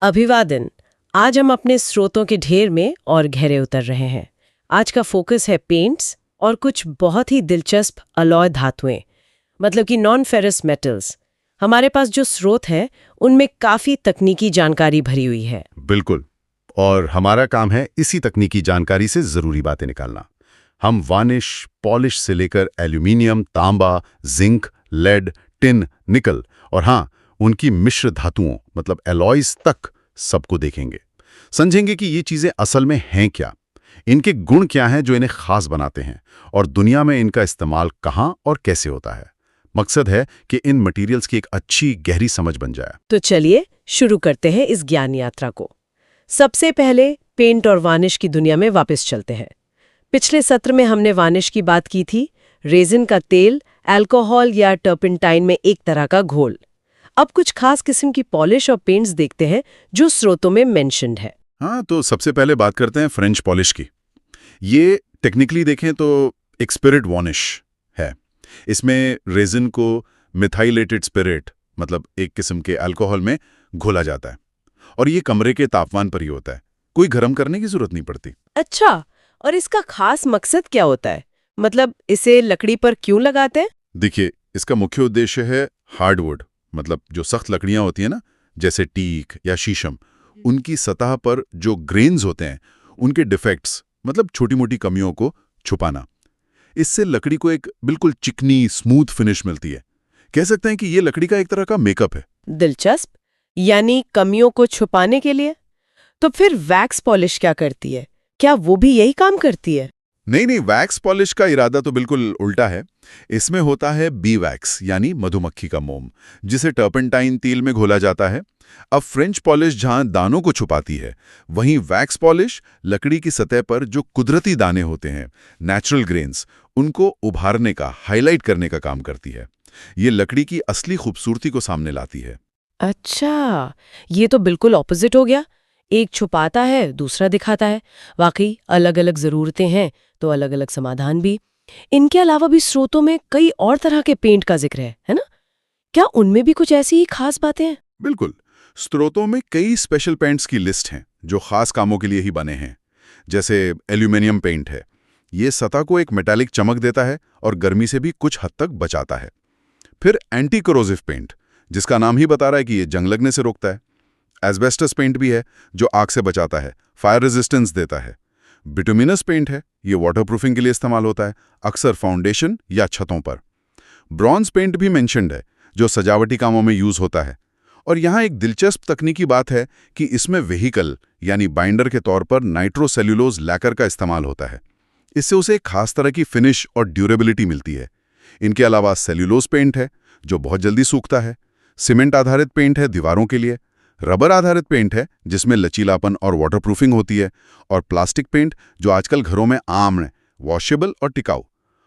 अभिवादन। आज हम अपने स्रोतों के ढेर में और गहरे उतर रहे हैं। आज का फोकस है पेंट्स और कुछ बहुत ही दिलचस्प अलॉय धातुएं, मतलब कि नॉन फेरस मेटल्स। हमारे पास जो स्रोत है उनमें काफी तकनीकी जानकारी भरी हुई है। बिल्कुल। और हमारा काम है इसी तकनीकी जानकारी से जरूरी बातें निकालना। हम वार्निश, पॉलिश से लेकर एल्यूमिनियम, तांबा, जिंक, लेड, टिन, निकल और हाँ, उनकी मिश्र धातुओं मतलब एलॉयज तक सबको देखेंगे। समझेंगे कि ये चीजें असल में हैं क्या, इनके गुण क्या हैं जो इन्हें खास बनाते हैं, और दुनिया में इनका इस्तेमाल कहाँ और कैसे होता है। मकसद है कि इन मटेरियल्स की एक अच्छी गहरी समझ बन जाए। तो चलिए शुरू करते हैं इस ज्ञान यात्रा को। सबसे पहले पेंट और वार्निश की दुनिया में वापस चलते हैं। पिछले सत्र में हमने वार्निश की बात की थी, रेजिन का तेल, अल्कोहल या टर्पेंटाइन में एक तरह का घोल। अब कुछ खास किस्म की पॉलिश और पेंट्स देखते हैं जो स्रोतों में मेंशन्ड है। हाँ, तो सबसे पहले बात करते हैं फ्रेंच पॉलिश की। ये टेक्निकली देखें तो एक स्पिरिट वार्निश है। इसमें रेजिन को मिथाइलेटेड स्पिरिट मतलब एक किस्म के अल्कोहल में घोला जाता है, और ये कमरे के तापमान पर ही होता है, कोई गर्म करने की जरूरत नहीं पड़ती। अच्छा, और इसका खास मकसद क्या होता है? मतलब इसे लकड़ी पर क्यों लगाते हैं? देखिए, इसका मुख्य उद्देश्य है हार्डवुड मतलब जो सख्त लकड़ियां होती हैं ना, जैसे टीक या शीशम, उनकी सतह पर जो ग्रेन्स होते हैं उनके डिफेक्ट्स मतलब छोटी मोटी कमियों को छुपाना। इससे लकड़ी को एक बिल्कुल चिकनी स्मूथ फिनिश मिलती है। कह सकते हैं कि ये लकड़ी का एक तरह का मेकअप है। दिलचस्प, यानी कमियों को छुपाने के लिए। तो फिर वैक्स पॉलिश क्या करती है? क्या वो भी यही काम करती है? नहीं, वैक्स पॉलिश का इरादा तो बिल्कुल उल्टा है। इसमें होता है बी वैक्स यानी मधुमक्खी का मोम, जिसे टर्पेंटाइन तेल में घोला जाता है। अब फ्रेंच पॉलिश जहां दानों को छुपाती है, वहीं वैक्स पॉलिश लकड़ी की सतह पर जो कुदरती दाने होते हैं, नेचुरल ग्रेन्स, उनको उभारने का, हाईलाइट करने का काम करती है। ये लकड़ी की असली खूबसूरती को सामने लाती है। अच्छा, ये तो बिल्कुल ऑपोजिट हो गया। एक छुपाता है, दूसरा दिखाता है। वाकई अलग अलग जरूरतें हैं तो अलग अलग समाधान भी। इनके अलावा भी स्रोतों में कई और तरह के पेंट का जिक्र है ना? क्या उनमें भी कुछ ऐसी ही खास बातें हैं? बिल्कुल। स्रोतों में कई स्पेशल पेंट्स की लिस्ट हैं जो खास कामों के लिए ही बने हैं। जैसे एल्यूमिनियम पेंट है, ये सतह को एक मेटालिक चमक देता है और गर्मी से भी कुछ हद तक बचाता है। फिर एंटी कोरोसिव पेंट, जिसका नाम ही बता रहा है कि ये जंग लगने से रोकता है। एस्बेस्टस पेंट भी है जो आग से बचाता है, फायर रेजिस्टेंस देता है। बिटुमिनस पेंट है, ये वाटरप्रूफिंग के लिए इस्तेमाल होता है, अक्सर फाउंडेशन या छतों पर। ब्रॉन्ज पेंट भी मेंशन्ड है, जो सजावटी कामों में यूज होता है। और यहाँ एक दिलचस्प तकनीकी बात है कि इसमें वेहिकल यानी बाइंडर के तौर पर नाइट्रोसेल्यूलोज लैकर का इस्तेमाल होता है। इससे उसे एक खास तरह की फिनिश और ड्यूरेबिलिटी मिलती है। इनके अलावा सेल्यूलोज पेंट है जो बहुत जल्दी सूखता है। सीमेंट आधारित पेंट है दीवारों के लिए। रबर आधारित पेंट है जिसमें लचीलापन और वाटरप्रूफिंग होती है। और प्लास्टिक पेंट जो आजकल घरों में आम है, वॉशेबल और टिकाऊ।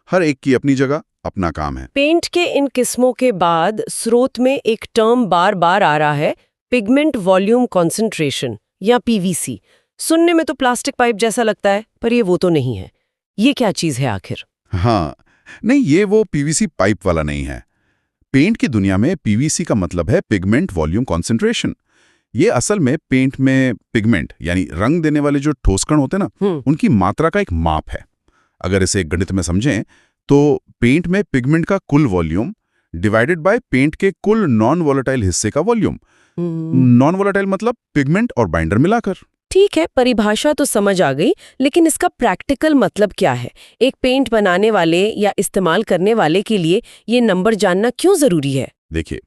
हर एक की अपनी जगह अपना काम है। पेंट के इन किस्मों के बाद स्रोत में एक टर्म बार बार आ रहा है, पिगमेंट वॉल्यूम कॉन्सेंट्रेशन या पीवीसी। सुनने में तो प्लास्टिक पाइप जैसा लगता है, पर ये वो तो नहीं है। ये क्या चीज है आखिर? हाँ, नहीं, ये वो पीवीसी पाइप वाला नहीं है। पेंट की दुनिया में पीवीसी का मतलब है पिगमेंट वॉल्यूम कॉन्सेंट्रेशन। ये असल में पेंट में पिगमेंट यानी रंग देने वाले जो ठोस कण होते हैं ना, उनकी मात्रा का एक माप है। अगर इसे गणित में समझें तो पेंट में पिगमेंट का कुल वॉल्यूम डिवाइडेड बाय पेंट के कुल नॉन वोलेटाइल हिस्से का वॉल्यूम। नॉन वोलेटाइल मतलब पिगमेंट और बाइंडर मिलाकर। ठीक है, परिभाषा तो समझ आ गई, लेकिन इसका प्रैक्टिकल मतलब क्या है? एक पेंट बनाने वाले या इस्तेमाल करने वाले के लिए ये नंबर जानना क्यों जरूरी है? देखिए,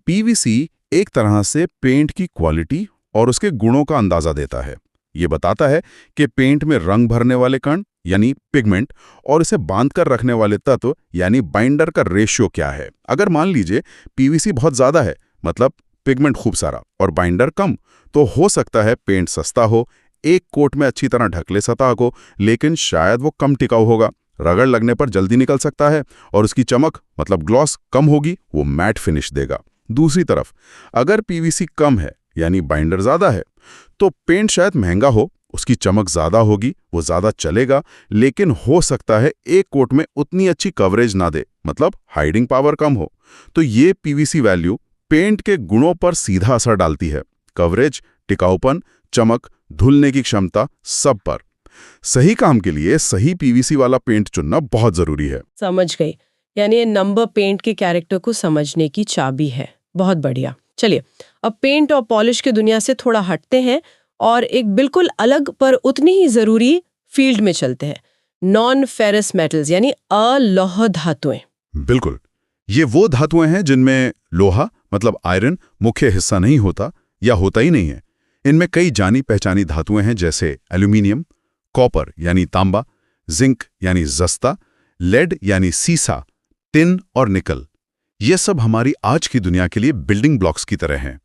पीवीसी एक तरह से पेंट की क्वालिटी और उसके गुणों का अंदाजा देता है। ये बताता है कि पेंट में रंग भरने वाले कण यानी पिगमेंट और इसे बांध कर रखने वाले तत्व यानी बाइंडर का रेशियो क्या है। अगर मान लीजिए पीवीसी बहुत ज्यादा है, मतलब पिगमेंट खूब सारा और बाइंडर कम, तो हो सकता है पेंट सस्ता हो, एक कोट में अच्छी तरह ढक ले सतह को, लेकिन शायद वो कम टिकाऊ होगा, रगड़ लगने पर जल्दी निकल सकता है और उसकी चमक मतलब ग्लॉस कम होगी, वो मैट फिनिश देगा। दूसरी तरफ अगर पीवीसी कम है यानी बाइंडर ज्यादा है, तो पेंट शायद महंगा हो, उसकी चमक ज्यादा होगी, वो ज्यादा चलेगा, लेकिन हो सकता है एक कोट में उतनी अच्छी कवरेज ना दे, मतलब हाइडिंग पावर कम हो। तो ये पीवीसी वैल्यू पेंट के गुणों पर सीधा असर डालती है। कवरेज, टिकाऊपन, चमक, धुलने की क्षमता, सब पर। सही काम के लिए सही पीवीसी वाला पेंट चुनना बहुत जरूरी है। समझ गई। यानी ये नंबर पेंट के कैरेक्टर को समझने की चाबी है। बहुत बढ़िया। चलिए, अब पेंट और पॉलिश की दुनिया से थोड़ा हटते हैं और एक बिल्कुल अलग पर उतनी ही जरूरी फील्ड में चलते हैं। नॉन फेरस मेटल्स यानी अलौह धातुएं। बिल्कुल, ये वो धातुएं हैं जिनमें लोहा मतलब आयरन मुख्य हिस्सा नहीं होता या होता ही नहीं है। इनमें कई जानी पहचानी धातुएं हैं जैसे एल्यूमिनियम, कॉपर यानी तांबा, जिंक यानी जस्ता, लेड यानी सीसा, टिन और निकल। ये सब हमारी आज की दुनिया के लिए बिल्डिंग ब्लॉक्स की तरह हैं।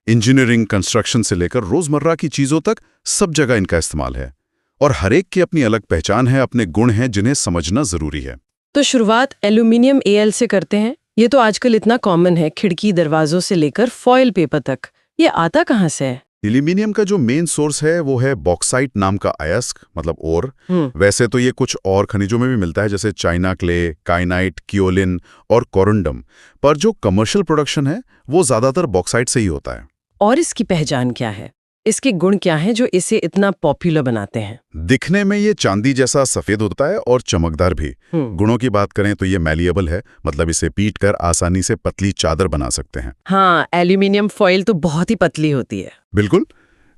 इंजीनियरिंग, कंस्ट्रक्शन से लेकर रोजमर्रा की चीजों तक सब जगह इनका इस्तेमाल है और हर एक की अपनी अलग पहचान है, अपने गुण हैं जिन्हें समझना जरूरी है। तो शुरुआत एल्यूमिनियम एल से करते हैं। ये तो आजकल इतना कॉमन है, खिड़की दरवाजों से लेकर फॉयल पेपर तक। ये आता कहाँ से है? एल्यूमिनियम का जो मेन सोर्स है वो है बॉक्साइट नाम का अयस्क मतलब ओर। वैसे तो ये कुछ और खनिजों में भी मिलता है जैसे चाइना क्ले, काइनाइट, कियोलिन और कोरुंडम, पर जो कमर्शियल प्रोडक्शन है वो ज्यादातर बॉक्साइट से ही होता है। और इसकी पहचान क्या है? इसके गुण क्या हैं जो इसे इतना पॉपुलर बनाते हैं? दिखने में ये चांदी जैसा सफेद होता है और चमकदार भी। गुणों की बात करें तो ये मैलिएबल है, मतलब इसे पीट कर आसानी से पतली चादर बना सकते हैं। हाँ, एल्यूमिनियम फॉइल तो बहुत ही पतली होती है। बिल्कुल,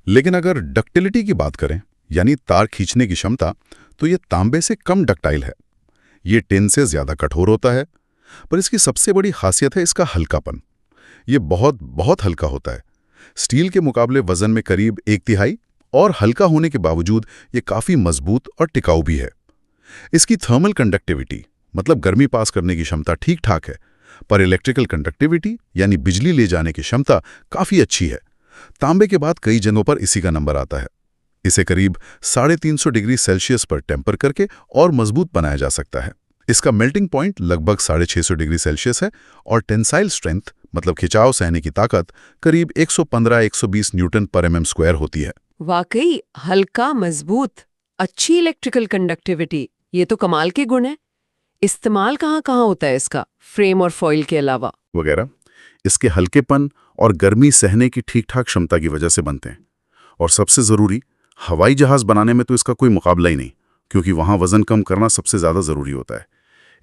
लेकिन अगर डक्टिलिटी की बात करें यानी तार खींचने की क्षमता, तो ये तांबे से कम डक्टाइल है। ये टिन से ज्यादा कठोर होता है, पर इसकी सबसे बड़ी खासियत है इसका हल्कापन। ये बहुत बहुत हल्का होता है, स्टील के मुकाबले वजन में करीब 1/3, और हल्का होने के बावजूद ये काफी मजबूत और टिकाऊ भी है। इसकी थर्मल कंडक्टिविटी मतलब गर्मी पास करने की क्षमता ठीक ठाक है, पर इलेक्ट्रिकल कंडक्टिविटी यानी बिजली ले जाने की क्षमता काफी अच्छी है। तांबे के बाद कई जगहों पर इसी का नंबर आता है। इसे करीब 350 डिग्री सेल्सियस पर टेम्पर करके और मजबूत बनाया जा सकता है। इसका मेल्टिंग पॉइंट लगभग 650 डिग्री सेल्सियस है और टेंसाइल स्ट्रेंथ मतलब खिंचाव सहने की ताकत करीब 115-120 न्यूटन पर mm² होती है। वाकई हल्का, मजबूत, अच्छी इलेक्ट्रिकल कंडक्टिविटी, ये तो कमाल के गुण है। इस्तेमाल कहाँ होता है इसका, फ्रेम और फॉइल के अलावा? वगैरह इसके हल्केपन और गर्मी सहने की ठीक ठाक क्षमता की वजह से बनते हैं। और सबसे जरूरी, हवाई जहाज बनाने में तो इसका कोई मुकाबला ही नहीं, क्योंकि वहां वजन कम करना सबसे ज्यादा जरूरी होता है।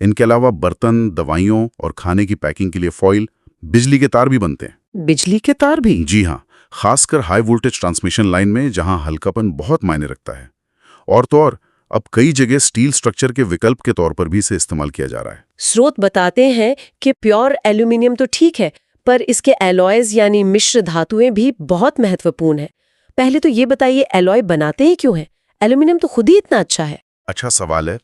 इनके अलावा बर्तन, दवाइयों और खाने की पैकिंग के लिए फॉइल, बिजली के तार भी बनते हैं। बिजली के तार भी? जी हाँ, खासकर हाई वोल्टेज ट्रांसमिशन लाइन में जहां हल्कापन बहुत मायने रखता है। और तो और अब कई जगह स्टील स्ट्रक्चर के विकल्प के तौर पर भी इसे इस्तेमाल किया जा रहा है। स्रोत बताते हैं कि प्योर एल्यूमिनियम तो ठीक है, पर इसके एलॉयज यानी मिश्र धातुएं भी बहुत महत्वपूर्ण है। पहले तो ये बताइए, एलॉय बनाते ही क्यों है? एल्यूमिनियम तो खुद ही इतना अच्छा है। अच्छा सवाल है।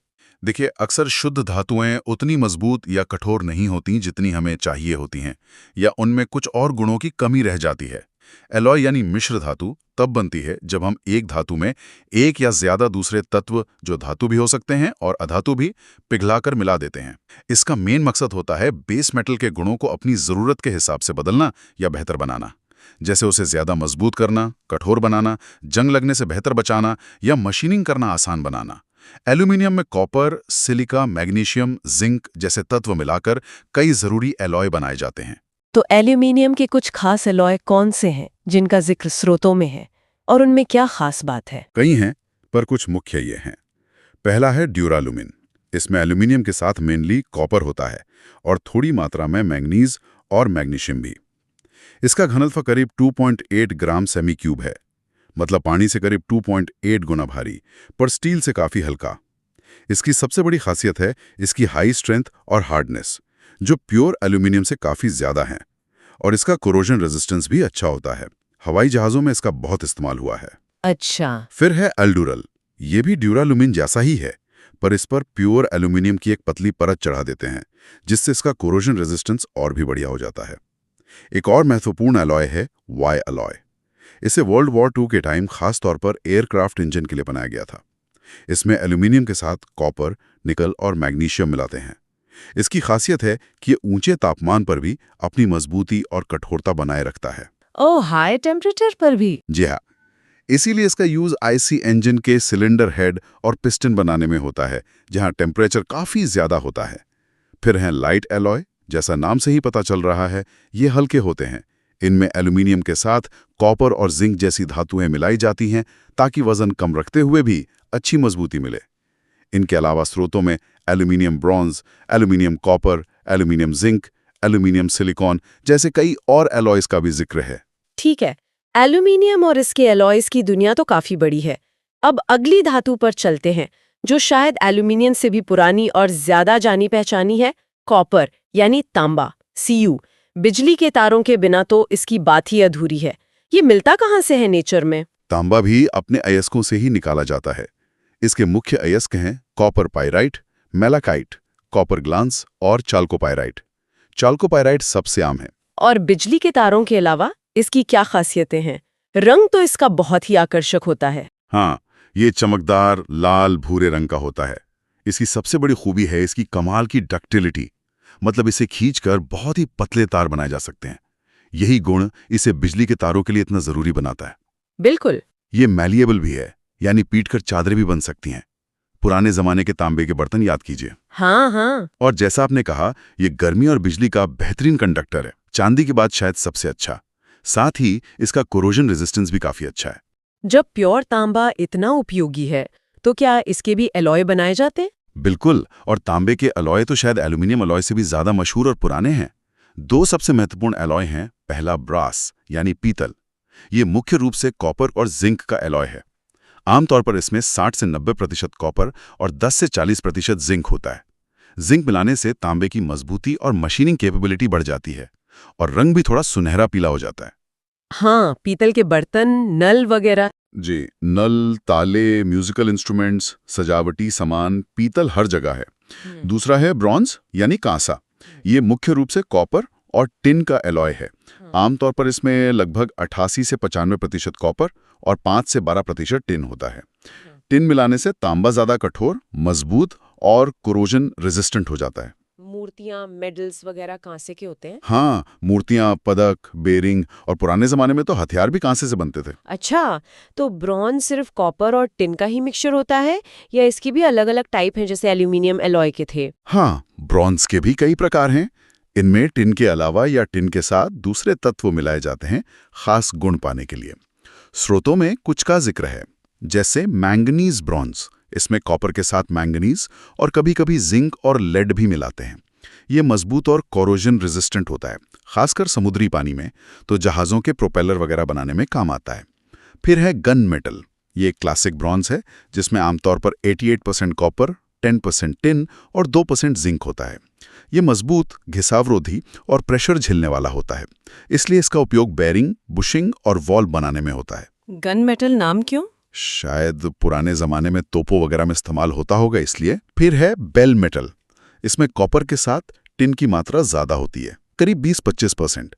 देखिए, अक्सर शुद्ध धातुएं उतनी मजबूत या कठोर नहीं होती जितनी हमें चाहिए होती हैं, या उनमें कुछ और गुणों की कमी रह जाती है। एलॉय यानी मिश्र धातु तब बनती है जब हम एक धातु में एक या ज्यादा दूसरे तत्व, जो धातु भी हो सकते हैं और अधातु भी, पिघलाकर मिला देते हैं। इसका मेन मकसद होता है बेस मेटल के गुणों को अपनी जरूरत के हिसाब से बदलना या बेहतर बनाना, जैसे उसे ज्यादा मजबूत करना, कठोर बनाना, जंग लगने से बेहतर बचाना या मशीनिंग करना आसान बनाना। एल्यूमिनियम में कॉपर, सिलिका, मैग्नीशियम, जिंक जैसे तत्व मिलाकर कई जरूरी एलॉय बनाए जाते हैं। तो एल्यूमिनियम के कुछ खास एलॉय कौन से हैं जिनका जिक्र स्रोतों में है, और उनमें क्या खास बात है? कई हैं, पर कुछ मुख्य ये हैं। पहला है ड्यूरालुमिन। इसमें एल्यूमिनियम के साथ मेनली कॉपर होता है और थोड़ी मात्रा में मैंगनीज और मैग्नीशियम भी। इसका घनत्व करीब 2.8 ग्राम सेमी क्यूब है, मतलब पानी से करीब 2.8 गुना भारी, पर स्टील से काफी हल्का। इसकी सबसे बड़ी खासियत है इसकी हाई स्ट्रेंथ और हार्डनेस, जो प्योर एल्यूमिनियम से काफी ज्यादा है, और इसका कोरोजन रेजिस्टेंस भी अच्छा होता है। हवाई जहाजों में इसका बहुत इस्तेमाल हुआ है। अच्छा। फिर है एल्डुरल। ये भी ड्यूरालुमिन जैसा ही है, पर इस पर प्योर एल्यूमिनियम की एक पतली परत चढ़ा देते हैं, जिससे इसका कोरोजन रेजिस्टेंस और भी बढ़िया हो जाता है। एक और महत्वपूर्ण अलॉय है वाई अलॉय। इसे वर्ल्ड वॉर II के टाइम खास तौर पर एयरक्राफ्ट इंजन के लिए बनाया गया था। इसमें एल्यूमिनियम के साथ कॉपर, निकल और मैग्नीशियम मिलाते हैं। इसकी खासियत है कि ये ऊंचे तापमान पर भी अपनी मजबूती और कठोरता बनाए रखता है। ओह, हाई टेम्परेचर पर भी? जी हाँ, इसीलिए इसका यूज आईसी इंजन के सिलेंडर हेड और पिस्टन बनाने में होता है, जहां टेम्परेचर काफी ज्यादा होता है। फिर हैं लाइट एलॉय। जैसा नाम से ही पता चल रहा है, ये हल्के होते हैं। इनमें एल्यूमिनियम के साथ कॉपर और जिंक जैसी धातुएं मिलाई जाती हैं ताकि वजन कम रखते हुए भी अच्छी मजबूती मिले। इनके अलावा स्रोतों में aluminium bronze, aluminium copper, aluminium zinc, aluminium silicon जैसे कई और एलॉयज का भी जिक्र है। ठीक है, एल्यूमिनियम और इसके एलॉयज की दुनिया तो काफी बड़ी है। अब अगली धातु पर चलते हैं, जो शायद एल्यूमिनियम से भी पुरानी और ज्यादा जानी पहचानी है, कॉपर यानी तांबा, Cu। बिजली के तारों के बिना तो इसकी बात ही अधूरी है। ये मिलता कहाँ से है नेचर में? तांबा भी अपने अयस्कों से ही निकाला जाता है। इसके मुख्य अयस्क हैं copper pyrite, malachite, copper glance और चाल्कोपाइराइट। चाल्कोपाइराइट सबसे आम है। और बिजली के तारों के अलावा इसकी क्या खासियतें हैं? रंग तो इसका बहुत ही आकर्षक होता है। हाँ, ये चमकदार लाल भूरे रंग का होता है। इसकी सबसे बड़ी खूबी है इसकी कमाल की डक्टिलिटी, मतलब इसे खींचकर बहुत ही पतले तार बनाए जा सकते हैं। यही गुण इसे बिजली के तारों के लिए इतना जरूरी बनाता है। बिल्कुल। ये मैलिएबल भी है, यानी पीटकर चादरें भी बन सकती हैं। पुराने जमाने के तांबे के बर्तन याद कीजिए। हाँ हाँ। और जैसा आपने कहा, ये गर्मी और बिजली का बेहतरीन कंडक्टर है, चांदी के बाद शायद सबसे अच्छा। साथ ही इसका कोरोजन रेजिस्टेंस भी काफी अच्छा है। जब प्योर तांबा इतना उपयोगी है, तो क्या इसके भी एलॉय बनाए जाते? बिल्कुल, और तांबे के अलॉय तो शायद एल्यूमिनियम अलॉय से भी ज्यादा मशहूर और पुराने हैं। दो सबसे महत्वपूर्ण अलॉय हैं। पहला ब्रास यानी पीतल। ये मुख्य रूप से कॉपर और जिंक का अलॉय है। आमतौर पर इसमें 60 से 90% कॉपर और 10 से 40% जिंक होता है। जिंक मिलाने से तांबे की मजबूती और मशीनिंग कैपेबिलिटी बढ़ जाती है और रंग भी थोड़ा सुनहरा पीला हो जाता है। हाँ, पीतल के बर्तन, नल वगैरह। जी, नल, ताले, म्यूजिकल इंस्ट्रूमेंट्स, सजावटी सामान, पीतल हर जगह है। दूसरा है ब्रॉन्ज यानी कांसा। ये मुख्य रूप से कॉपर और टिन का एलॉय है। आमतौर पर इसमें लगभग 88 से 95% कॉपर और 5 से 12% टिन होता है। टिन मिलाने से तांबा ज्यादा कठोर, मजबूत और कोरोजन रेजिस्टेंट हो जाता है। मूर्तियां, मेडल्स वगैरह कांसे के होते हैं? हाँ, मूर्तियां, पदक, बेरिंग और पुराने जमाने में तो हथियार भी कांसे से बनते थे। अच्छा, तो ब्रॉन्ज सिर्फ कॉपर और टिन का ही मिक्सचर होता है या इसकी भी अलग-अलग टाइप हैं, जैसे एल्यूमिनियम एलॉय के थे? हाँ, ब्रॉन्ज के भी कई प्रकार हैं। इनमें टिन के अलावा या टिन के साथ दूसरे तत्व मिलाए जाते हैं खास गुण पाने के लिए। स्रोतों में कुछ का जिक्र है, जैसे मैंगनीज ब्रॉन्ज। इसमें कॉपर के साथ मैंगनीज और कभी-कभी जिंक और लेड भी मिलाते हैं। ये मजबूत और कोरोजन रेजिस्टेंट होता है, खासकर समुद्री पानी में, तो जहाज़ों के प्रोपेलर वगैरह बनाने में काम आता है। फिर है गन मेटल। ये एक क्लासिक ब्रॉन्ज है जिसमें आमतौर पर 88% कॉपर, 10% टिन और 2% जिंक होता है। ये मजबूत, घिसावरोधी और प्रेशर झेलने वाला होता है, इसलिए इसका उपयोग बेरिंग, बुशिंग और वॉल्व बनाने में होता है। गन मेटल नाम क्यों? शायद पुराने जमाने में तोपों वगैरह में इस्तेमाल होता होगा, इसलिए। फिर है बेल मेटल। इसमें कॉपर के साथ टिन की मात्रा ज्यादा होती है, करीब 20-25%।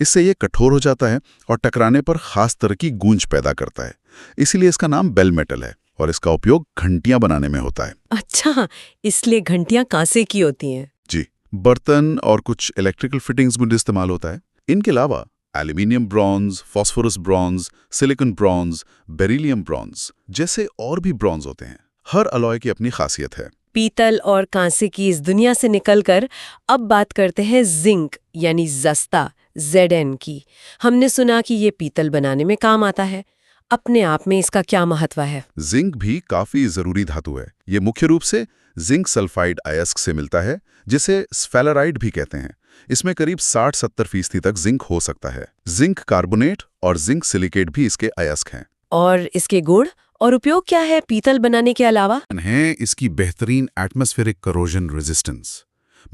इससे ये कठोर हो जाता है और टकराने पर खास तरह की गूंज पैदा करता है, इसीलिए इसका नाम बेल मेटल है और इसका उपयोग घंटियां बनाने में होता है। अच्छा, इसलिए घंटियां कांसे की होती हैं? जी, बर्तन और कुछ इलेक्ट्रिकल फिटिंग्स में इस्तेमाल होता है। इनके अलावा aluminium bronze, phosphorus bronze, silicon bronze, beryllium bronze जैसे और भी ब्रॉन्ज होते हैं। हर अलॉय की अपनी खासियत है। पीतल और कांसे की इस दुनिया से निकलकर अब बात करते हैं जिंक यानी जस्ता, Zn की। हमने सुना कि ये पीतल बनाने में काम आता है। अपने आप में इसका क्या महत्व है? जिंक भी काफी जरूरी धातु है। ये मुख्य रूप से जिंक सल्फाइड अयस्क से मिलता है, जिसे स्फेलराइड भी कहते हैं। इसमें करीब 60-70% तक जिंक हो सकता है। जिंक कार्बोनेट और जिंक सिलिकेट भी इसके अयस्क हैं। और इसके गुण और उपयोग क्या है पीतल बनाने के अलावा? है इसकी बेहतरीन एटमॉस्फेरिक करोजन रेजिस्टेंस,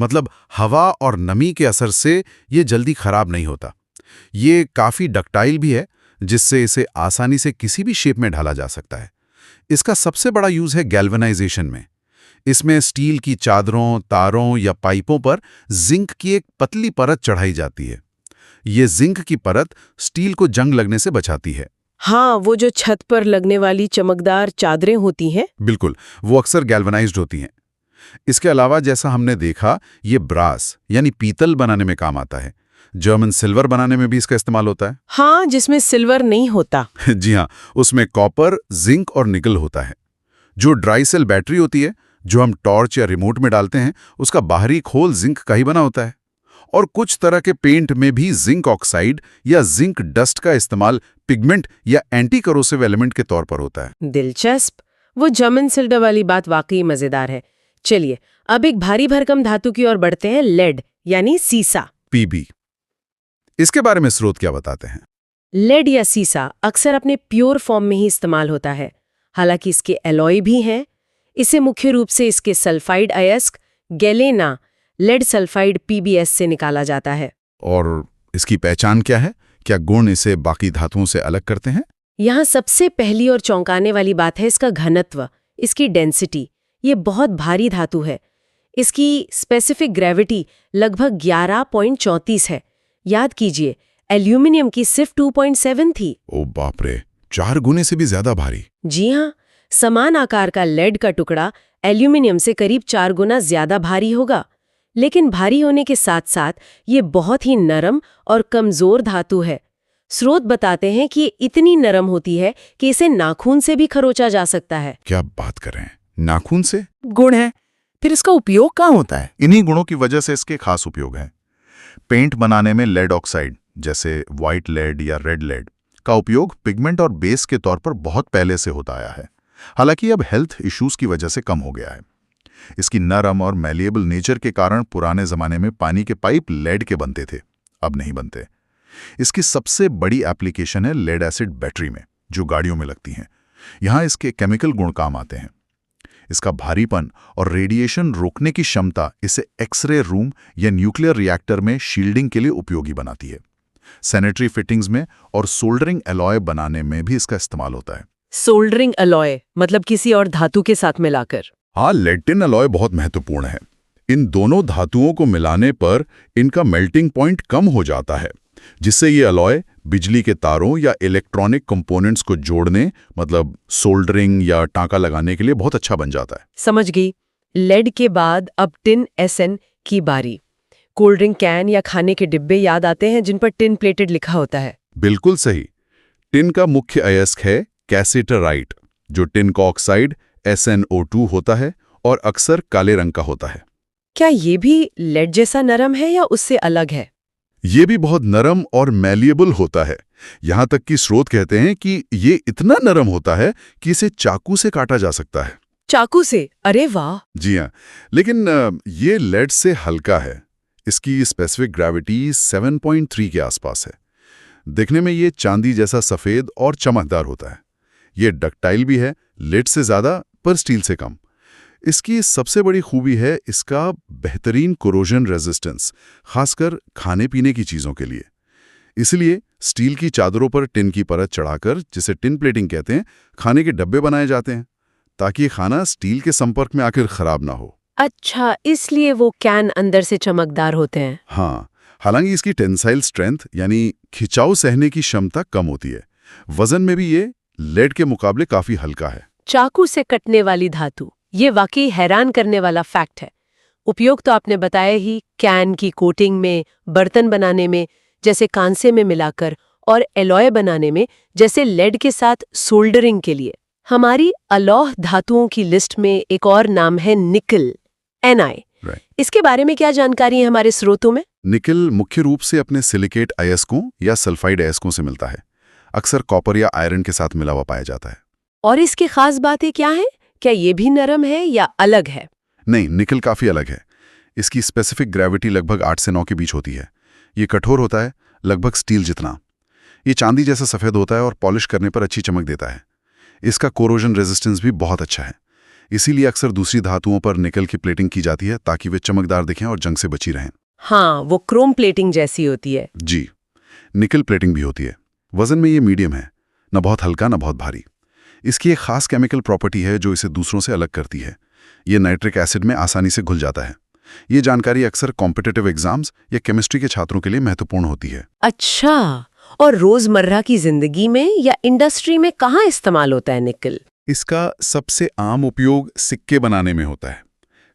मतलब हवा और नमी के असर से ये जल्दी खराब नहीं होता। ये काफी डक्टाइल भी है, जिससे इसे आसानी से किसी भी शेप में ढाला जा सकता है। इसका सबसे बड़ा यूज है गैल्वेनाइजेशन में। इसमें स्टील की चादरों, तारों या पाइपों पर जिंक की एक पतली परत चढ़ाई जाती है। ये जिंक की परत स्टील को जंग लगने से बचाती है। हाँ, वो जो छत पर लगने वाली चमकदार चादरें होती हैं। बिल्कुल, वो अक्सर गैल्वेनाइज्ड होती हैं। इसके अलावा जैसा हमने देखा, ये ब्रास यानी पीतल बनाने में काम आता है। जर्मन सिल्वर बनाने में भी इसका इस्तेमाल होता है। हाँ, जिसमें सिल्वर नहीं होता। जी हाँ, उसमें कॉपर, जिंक और निकल होता है। जो ड्राई सेल बैटरी होती है, जो हम टॉर्च या रिमोट में डालते हैं, उसका बाहरी खोल जिंक का ही बना होता है। और कुछ तरह के पेंट में भी जिंक ऑक्साइड या जिंक डस्ट का इस्तेमाल पिगमेंट या एंटी करोसिव एलिमेंट के तौर पर होता है। दिलचस्प। वो जर्मन सिल्वर वाली बात वाकई मजेदार है। चलिए अब एक भारी भरकम धातु की ओर बढ़ते हैं, लेड यानी सीसा। पीबी, इसके बारे में स्रोत क्या बताते हैं? लेड या सीसा अक्सर अपने प्योर फॉर्म में ही इस्तेमाल होता है, हालांकि इसके एलॉय भी हैं। इसे मुख्य रूप से इसके सल्फाइड अयस्क गैलेना लेड सल्फाइड PbS से निकाला जाता है। और इसकी पहचान क्या है? क्या गुण इसे बाकी धातुओं से अलग करते हैं? यहाँ सबसे पहली और चौंकाने वाली बात है इसका घनत्व, इसकी डेंसिटी। ये बहुत भारी धातु है। इसकी स्पेसिफिक ग्रेविटी लगभग 11.34 है। याद कीजिए, एल्यूमिनियम की सिर्फ 2.7 थी। ओ बाप रे, 4 गुने से भी ज्यादा भारी। जी हाँ, समान आकार का लेड का टुकड़ा एल्यूमिनियम से करीब 4 गुना ज्यादा भारी होगा। लेकिन भारी होने के साथ साथ ये बहुत ही नरम और कमजोर धातु है। स्रोत बताते हैं कि ये इतनी नरम होती है कि इसे नाखून से भी खरोचा जा सकता है। क्या बात कर रहे हैं, नाखून से? गुण है, फिर इसका उपयोग कहाँ होता है? इन्हीं गुणों की वजह से इसके खास उपयोग हैं। पेंट बनाने में लेड ऑक्साइड जैसे व्हाइट लेड या रेड लेड का उपयोग पिगमेंट और बेस के तौर पर बहुत पहले से होता आया है, हालांकि अब हेल्थ इश्यूज की वजह से कम हो गया है। इसकी नरम और मैलिएबल नेचर के कारण पुराने जमाने में पानी के पाइप लेड के बनते थे, अब नहीं बनते। इसकी सबसे बड़ी एप्लीकेशन है लेड एसिड बैटरी में, जो गाड़ियों में लगती हैं। यहां इसके केमिकल गुण काम आते हैं। इसका भारीपन और रेडिएशन रोकने की क्षमता इसे एक्सरे रूम या न्यूक्लियर रिएक्टर में शील्डिंग के लिए उपयोगी बनाती है। सैनिटरी फिटिंग्स में और सोल्डरिंग अलॉय बनाने में भी इसका इस्तेमाल होता है। सोल्डरिंग अलॉय मतलब किसी और धातु के साथ मिलाकर? हाँ, लेड टिन अलॉय बहुत महत्वपूर्ण है। इन दोनों धातुओं को मिलाने पर इनका मेल्टिंग पॉइंट कम हो जाता है, जिससे ये अलॉय बिजली के तारों या इलेक्ट्रॉनिक कंपोनेंट्स को जोड़ने, मतलब सोल्डरिंग या टांका लगाने के लिए बहुत अच्छा बन जाता है। समझ गई। लेड के बाद अब टिन SN की बारी। कोल्ड ड्रिंक कैन या खाने के डिब्बे याद आते हैं जिन पर टिन प्लेटेड लिखा होता है। बिल्कुल सही। टिन का मुख्य अयस्क है कैसिटराइट, जो टिन का ऑक्साइड SnO2 होता है और अक्सर काले रंग का होता है। क्या ये भी लेड जैसा नरम है या उससे अलग है? ये भी बहुत नरम और मैलिएबल होता है। यहां तक कि स्रोत कहते हैं कि ये इतना नरम होता है कि इसे चाकू से काटा जा सकता है। चाकू से? अरे वाह! जी हाँ, लेकिन ये लेड से हल्का है। इसकी स्पेसिफिक ग्रेविटी 7.3 के आसपास है। दिखने में ये चांदी जैसा सफेद और चमकदार होता है। ये डक्टाइल भी है, लेड से ज्यादा पर स्टील से कम। इसकी सबसे बड़ी खूबी है इसका बेहतरीन कोरोजन रेजिस्टेंस, खासकर खाने पीने की चीज़ों के लिए। इसलिए स्टील की चादरों पर टिन की परत चढ़ाकर, जिसे टिन प्लेटिंग कहते हैं, खाने के डब्बे बनाए जाते हैं, ताकि खाना स्टील के संपर्क में आकर खराब ना हो। अच्छा, इसलिए वो कैन अंदर से चमकदार होते हैं। हाँ, हालांकि इसकी टेंसाइल स्ट्रेंथ यानी खिंचाव सहने की क्षमता कम होती है। वजन में भी ये लेड के मुकाबले काफी हल्का है। चाकू से कटने वाली धातु, ये वाकई हैरान करने वाला फैक्ट है। उपयोग तो आपने बताया ही, कैन की कोटिंग में, बर्तन बनाने में जैसे कांसे में मिलाकर, और एलॉय बनाने में जैसे लेड के साथ सोल्डरिंग के लिए। हमारी अलौह धातुओं की लिस्ट में एक और नाम है निकल, Na। इसके बारे में क्या जानकारी है हमारे स्रोतों में? निकल मुख्य रूप से अपने सिलिकेट अयस्कों या सल्फाइड अयस्कों से मिलता है। अक्सर कॉपर या आयरन के साथ मिला हुआ पाया जाता है। और इसकी खास बातें क्या हैं? क्या ये भी नरम है या अलग है? नहीं, निकल काफी अलग है। इसकी स्पेसिफिक ग्रेविटी लगभग 8 से 9 के बीच होती है। ये कठोर होता है, लगभग स्टील जितना। ये चांदी जैसा सफेद होता है और पॉलिश करने पर अच्छी चमक देता है। इसका कोरोजन रेजिस्टेंस भी बहुत अच्छा है। इसीलिए अक्सर दूसरी धातुओं पर निकल की प्लेटिंग की जाती है, ताकि वे चमकदार दिखें और जंग से बची रहें। हाँ, वो क्रोम प्लेटिंग जैसी होती है। जी, निकल प्लेटिंग भी होती है। वजन में ये मीडियम है, न बहुत हल्का न बहुत भारी। इसकी एक खास केमिकल प्रॉपर्टी है जो इसे दूसरों से अलग करती है। ये नाइट्रिक एसिड में आसानी से घुल जाता है। ये जानकारी अक्सर कॉम्पिटिटिव एग्जाम्स या केमिस्ट्री के छात्रों के लिए महत्वपूर्ण होती है। अच्छा, और रोजमर्रा की जिंदगी में या इंडस्ट्री में कहाँ इस्तेमाल होता है निकल? इसका सबसे आम उपयोग सिक्के बनाने में होता है।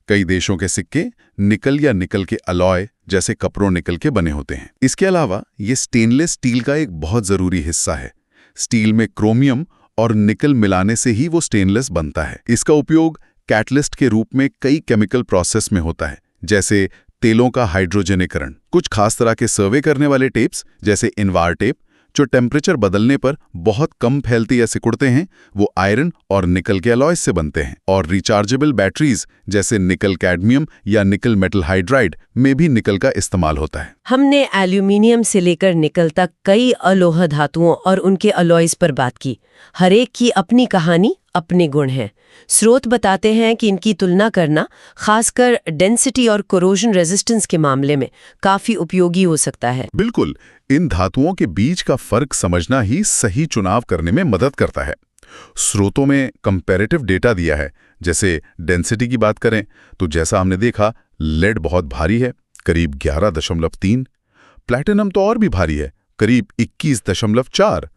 कई देशों के सिक्के निकल या निकल के अलॉय जैसे कपड़ों निकल के बने होते हैं। इसके अलावा ये स्टेनलेस स्टील का एक बहुत जरूरी हिस्सा है। स्टील में क्रोमियम और निकल मिलाने से ही वो स्टेनलेस बनता है। इसका उपयोग कैटलिस्ट के रूप में कई केमिकल प्रोसेस में होता है, जैसे तेलों का हाइड्रोजनीकरण, कुछ खास तरह के सर्वे करने वाले टेप्स जैसे इनवार टेप जो टेम्परेचर बदलने पर बहुत कम फैलते या सिकुड़ते हैं, वो आयरन और निकल के अलॉयज से बनते हैं। और रिचार्जेबल बैटरीज जैसे निकल कैडमियम या निकल मेटल हाइड्राइड में भी निकल का इस्तेमाल होता है। हमने एल्यूमिनियम से लेकर निकल तक कई अलोह धातुओं और उनके अलॉयज पर बात की। हर एक की अपनी कहानी, अपने गुण हैं। स्रोत बताते हैं कि इनकी तुलना करना खासकर डेंसिटी और कोरोजन रेजिस्टेंस के मामले में काफी उपयोगी हो सकता है। बिल्कुल, इन धातुओं के बीच का फर्क समझना ही सही चुनाव करने में मदद करता है। स्रोतों में कंपैरेटिव डेटा दिया है। जैसे डेंसिटी की बात करें तो जैसा हमने देखा, लेड बहुत भारी है, करीब 11.3। प्लैटिनम तो और भी भारी है, करीब 21.4।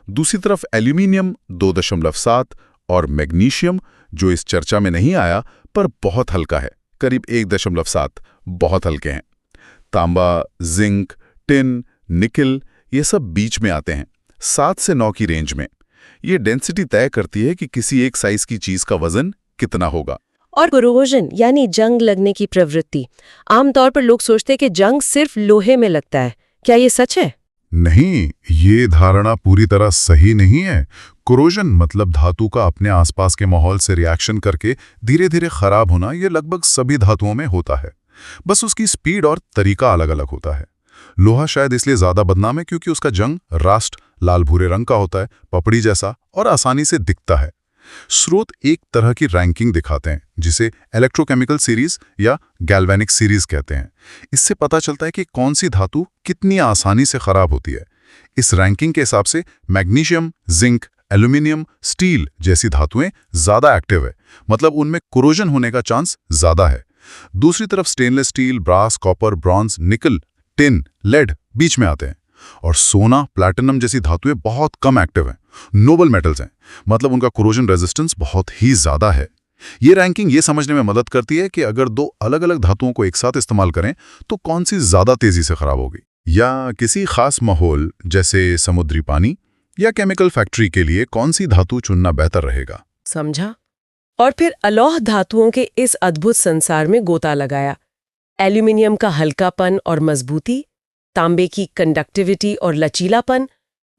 दूसरी तरफ एल्यूमिनियम 2.7 और मैग्नीशियम, जो इस चर्चा में नहीं आया पर बहुत हल्का है, करीब 1.7, बहुत हल्के हैं। तांबा, जिंक, टिन, निकल ये सब बीच में आते हैं, 7 से 9 की रेंज में। ये डेंसिटी तय करती है कि किसी एक साइज की चीज का वजन कितना होगा। और कोरोजन यानी जंग लगने की प्रवृत्ति, आमतौर पर लोग सोचते हैं कि जंग सिर्फ लोहे में लगता है। क्या ये सच है? नहीं, ये धारणा पूरी तरह सही नहीं है। कोरोजन मतलब धातु का अपने आसपास के माहौल से रिएक्शन करके धीरे धीरे खराब होना, ये लगभग सभी धातुओं में होता है। बस उसकी स्पीड और तरीका अलग अलग होता है। लोहा शायद इसलिए ज्यादा बदनाम है क्योंकि उसका जंग रास्ट लाल भूरे रंग का होता है, पपड़ी जैसा, और आसानी से दिखता है। स्रोत एक तरह की रैंकिंग दिखाते हैं जिसे इलेक्ट्रोकेमिकल सीरीज या गैल्वेनिक सीरीज कहते हैं। इससे पता चलता है कि कौन सी धातु कितनी आसानी से खराब होती है। इस रैंकिंग के हिसाब से मैग्नीशियम, जिंक, एल्यूमिनियम, स्टील जैसी धातुएं ज्यादा एक्टिव है, मतलब उनमें कोरोजन होने का चांस ज्यादा है। दूसरी तरफ stainless steel, brass, copper, bronze, nickel, tin, lead बीच में आते हैं। और सोना, प्लैटिनम जैसी धातुएं बहुत कम एक्टिव हैं, नोबल मेटल्स हैं, मतलब उनका कोरोजन रेजिस्टेंस बहुत ही ज्यादा है। ये रैंकिंग ये समझने में मदद करती है कि अगर दो अलग अलग धातुओं को एक साथ इस्तेमाल करें तो कौन सी ज्यादा तेजी से खराब होगी। या किसी खास माहौल जैसे समुद्री पानी या केमिकल फैक्ट्री के लिए कौन सी धातु चुनना बेहतर रहेगा। समझा। और फिर अलोह धातुओं के इस अद्भुत संसार में गोता लगाया। एल्यूमिनियम का हल्कापन और मजबूती, तांबे की कंडक्टिविटी और लचीलापन,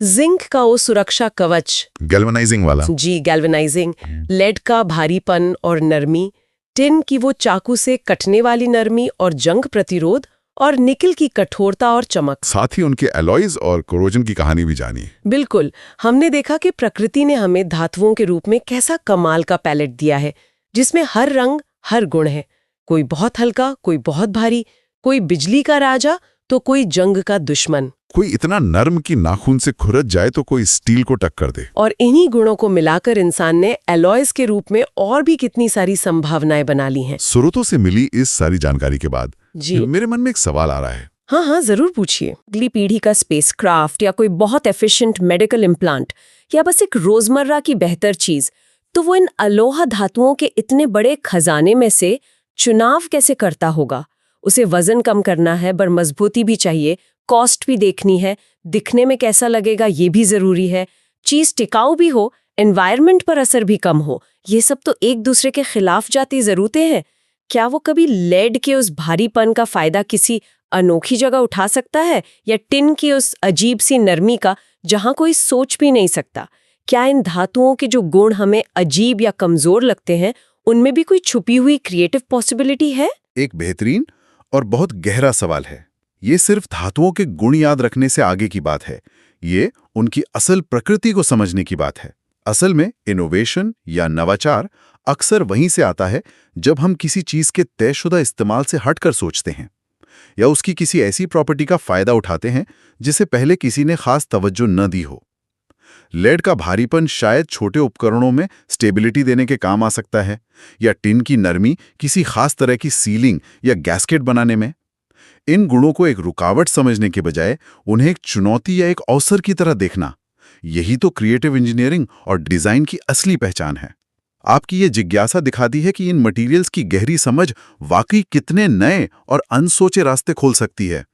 जिंक का वो सुरक्षा कवच, गैल्वेनाइजिंग वाला, जी गैल्वेनाइजिंग, लेड का भारीपन और नरमी, टिन की वो चाकू से कटने वाली नरमी और जंग प्रतिरोध, और निकल की कठोरता और चमक। साथ ही उनके एलॉयज और कोरोजन की कहानी भी जानी। बिल्कुल, हमने देखा कि प्रकृति ने हमें धातुओं के रूप में कैसा कमाल का पैलेट दिया है, जिसमें हर रंग, हर गुण है। कोई बहुत हल्का, कोई बहुत भारी, कोई बिजली का राजा तो कोई जंग का दुश्मन, कोई इतना नर्म कि नाखून से खुरच जाए तो कोई स्टील को टक्कर दे। और इन्हीं गुणों को मिलाकर इंसान ने एलॉयज के रूप में और भी कितनी सारी संभावनाएं बना ली हैं। स्रोतों से मिली इस सारी जानकारी के बाद जी मेरे मन में एक सवाल आ रहा है। हाँ, जरूर पूछिए। अगली पीढ़ी का स्पेसक्राफ्ट या कोई बहुत एफिशिएंट मेडिकल इम्प्लांट या बस एक रोजमर्रा की बेहतर चीज, तो वो इन अलोहा धातुओं के इतने बड़े खजाने में से चुनाव कैसे करता होगा? उसे वजन कम करना है पर मजबूती भी चाहिए, कॉस्ट भी देखनी है, दिखने में कैसा लगेगा ये भी जरूरी है, चीज टिकाऊ भी हो, एनवायरनमेंट पर असर भी कम हो। ये सब तो एक दूसरे के खिलाफ जाती जरूरतें हैं। क्या वो कभी लेड के उस भारीपन का फायदा किसी अनोखी जगह उठा सकता है, या टिन की उस अजीब सी नरमी का जहां कोई सोच भी नहीं सकता? क्या इन धातुओं के जो गुण हमें अजीब या कमजोर लगते हैं, उनमें भी कोई छुपी हुई क्रिएटिव पॉसिबिलिटी है? एक बेहतरीन और बहुत गहरा सवाल है। ये सिर्फ धातुओं के गुण याद रखने से आगे की बात है, ये उनकी असल प्रकृति को समझने की बात है। असल में इनोवेशन या नवाचार अक्सर वहीं से आता है जब हम किसी चीज के तयशुदा इस्तेमाल से हटकर सोचते हैं, या उसकी किसी ऐसी प्रॉपर्टी का फायदा उठाते हैं जिसे पहले किसी ने खास तवज्जो न दी हो। लेड का भारीपन शायद छोटे उपकरणों में स्टेबिलिटी देने के काम आ सकता है, या टिन की नरमी किसी खास तरह की सीलिंग या गैस्केट बनाने में। इन गुणों को एक रुकावट समझने के बजाय उन्हें एक चुनौती या एक अवसर की तरह देखना, यही तो क्रिएटिव इंजीनियरिंग और डिजाइन की असली पहचान है। आपकी ये जिज्ञासा दिखाती है कि इन मटेरियल्स की गहरी समझ वाकई कितने नए और अनसोचे रास्ते खोल सकती है।